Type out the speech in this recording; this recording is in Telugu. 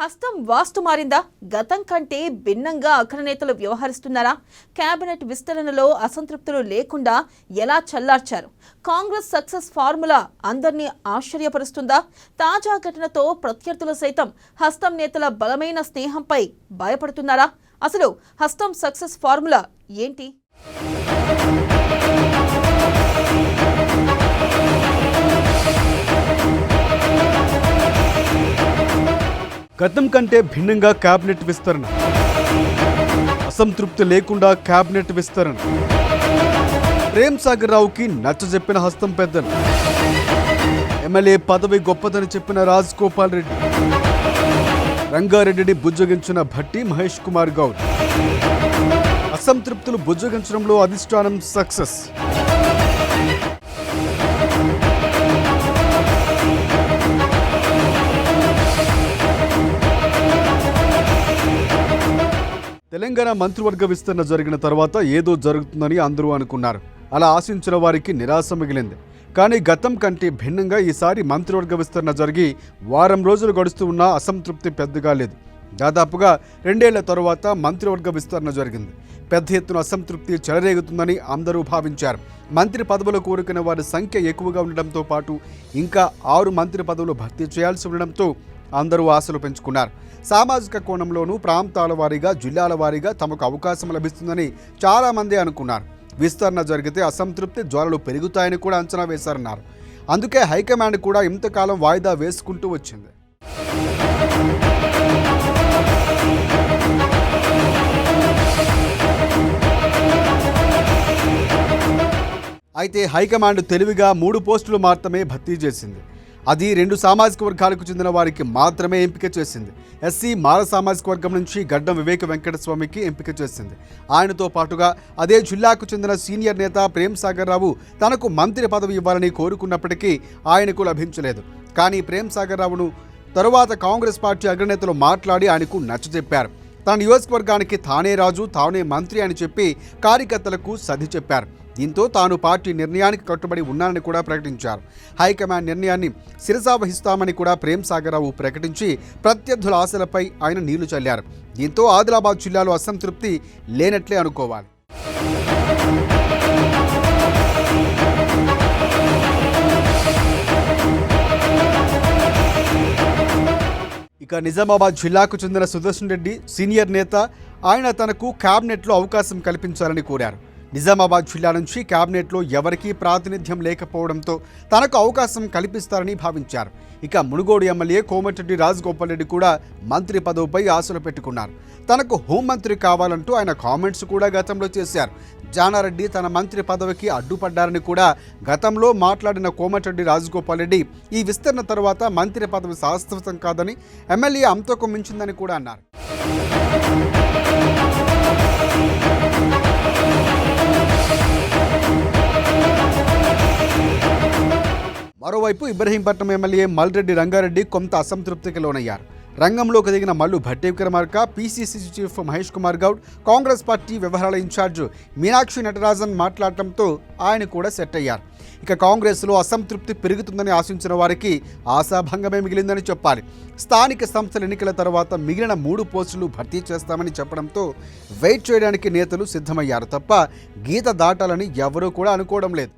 హస్తం వాస్తు మారిందా? గతం కంటే భిన్నంగా అగ్ర నేతలు వ్యవహరిస్తున్నారా? కేబినెట్ విస్తరణలో అసంతృప్తులు లేకుండా ఎలా చల్లార్చారు? కాంగ్రెస్ సక్సెస్ ఫార్ములా అందరినీ ఆశ్చర్యపరుస్తుందా? తాజా ఘటనతో ప్రత్యర్థులు సైతం హస్తం నేతల బలమైన స్నేహంపై భయపడుతున్నారా? అసలు హస్తం సక్సెస్ ఫార్ములా ఏంటి? గతం కంటే భిన్నంగా కేబినెట్ విస్తరణ, అసంతృప్తి లేకుండా కేబినెట్ విస్తరణ, ప్రేమ్ సాగర్ రావుకి నచ్చజెప్పిన హస్తం పెద్దలు, ఎమ్మెల్యే పదవి గొప్పదని చెప్పిన రాజ్ గోపాల్ రెడ్డి, రంగారెడ్డిని బుజ్జగించిన భట్టి మహేష్ కుమార్ గౌడ్, అసంతృప్తులు బుజ్జగించడంలో అధిష్టానం సక్సెస్. తెలంగాణ మంత్రివర్గ విస్తరణ జరిగిన తర్వాత ఏదో జరుగుతుందని అందరూ అనుకున్నారు. అలా ఆశించిన వారికి నిరాశ మిగిలింది. కానీ గతం కంటే భిన్నంగా ఈసారి మంత్రివర్గ విస్తరణ జరిగి వారం రోజులు గడుస్తూ ఉన్నా అసంతృప్తి పెద్దగా లేదు. దాదాపుగా 2 ఏళ్ల తరువాత మంత్రివర్గ విస్తరణ జరిగింది. పెద్ద ఎత్తున అసంతృప్తి చెలరేగుతుందని అందరూ భావించారు. మంత్రి పదవులు కోరుకునే వారి సంఖ్య ఎక్కువగా ఉండడంతో పాటు ఇంకా 6 మంత్రి పదవులు భర్తీ చేయాల్సి ఉండడంతో అందరూ ఆశలు పెంచుకున్నారు. సామాజిక కోణంలోనూ ప్రాంతాల వారీగా, జిల్లాల వారీగా తమకు అవకాశం లభిస్తుందని చాలామంది అనుకున్నారు. విస్తరణ జరిగితే అసంతృప్తి జ్వాలలు పెరుగుతాయని కూడా అంచనా వేశారన్నారు. అందుకే హైకమాండ్ కూడా ఇంతకాలం వాయిదా వేసుకుంటూ వచ్చింది. అయితే హైకమాండ్ తెలివిగా 3 పోస్టులు మాత్రమే భర్తీ చేసింది. అది 2 సామాజిక వర్గాలకు చెందిన వారికి మాత్రమే ఎంపిక చేసింది. ఎస్సీ మాల సామాజిక వర్గం నుంచి గడ్డం వివేక వెంకటస్వామికి ఎంపిక చేసింది. ఆయనతో పాటుగా అదే జిల్లాకు చెందిన సీనియర్ నేత ప్రేమ్ సాగర్ రావు తనకు మంత్రి పదవి ఇవ్వాలని కోరుకున్నప్పటికీ ఆయనకు లభించలేదు. కానీ ప్రేమ్ సాగర్ రావును తరువాత కాంగ్రెస్ పార్టీ అగ్రనేతలు మాట్లాడి ఆయనకు నచ్చజెప్పారు. తన నియోజకవర్గానికి తానే రాజు, తానే మంత్రి అని చెప్పి కార్యకర్తలకు సర్ది చెప్పారు. దీంతో తాను పార్టీ నిర్ణయానికి కట్టుబడి ఉన్నానని కూడా ప్రకటించారు. హైకమాండ్ నిర్ణయాన్ని శిరసావహిస్తామని కూడా ప్రేమ్ సాగర్ రావు ప్రకటించి ప్రత్యర్థుల ఆశలపై ఆయన నీళ్లు చల్లారు. దీంతో ఆదిలాబాద్ జిల్లాలో అసంతృప్తి లేనట్లే అనుకోవాలి. ఇక నిజామాబాద్ జిల్లాకు చెందిన సుదర్శన్ రెడ్డి సీనియర్ నేత. ఆయన తనకు క్యాబినెట్లో అవకాశం కల్పించాలని కోరారు. నిజామాబాద్ జిల్లా నుంచి క్యాబినెట్లో ఎవరికీ ప్రాతినిధ్యం లేకపోవడంతో తనకు అవకాశం కల్పిస్తారని భావించారు. ఇక మునుగోడు ఎమ్మెల్యే కోమటిరెడ్డి రాజ్ గోపాల్ రెడ్డి కూడా మంత్రి పదవిపై ఆశలు పెట్టుకున్నారు. తనకు హోంమంత్రి కావాలంటూ ఆయన కామెంట్స్ కూడా గతంలో చేశారు. జానారెడ్డి తన మంత్రి పదవికి అడ్డుపడ్డారని కూడా గతంలో మాట్లాడిన కోమటిరెడ్డి రాజ్ గోపాల్ రెడ్డి ఈ విస్తరణ తర్వాత మంత్రి పదవి శాశ్వతం కాదని, ఎమ్మెల్యే అంతకు మించిందని కూడా అన్నారు. మరోవైపు ఇబ్రహీంపట్నం ఎమ్మెల్యే మల్రెడ్డి రంగారెడ్డి కొంత అసంతృప్తికి లోనయ్యారు. రంగంలోకి దిగిన Mallu Bhatti Vikramarka, PCC chief Mahesh Kumar Goud, Congress party వ్యవహారాల ఇన్ఛార్జ్ మీనాక్షి నటరాజన్ మాట్లాడటంతో ఆయన కూడా సెట్ అయ్యారు. ఇక కాంగ్రెస్లో అసంతృప్తి పెరుగుతుందని ఆశించిన వారికి ఆశాభంగమే మిగిలిందని చెప్పాలి. స్థానిక సంస్థల ఎన్నికల తర్వాత మిగిలిన 3 పోస్టులు భర్తీ చేస్తామని చెప్పడంతో వెయిట్ చేయడానికి నేతలు సిద్ధమయ్యారు తప్ప గీత దాటాలని ఎవరూ కూడా అనుకోవడం లేదు.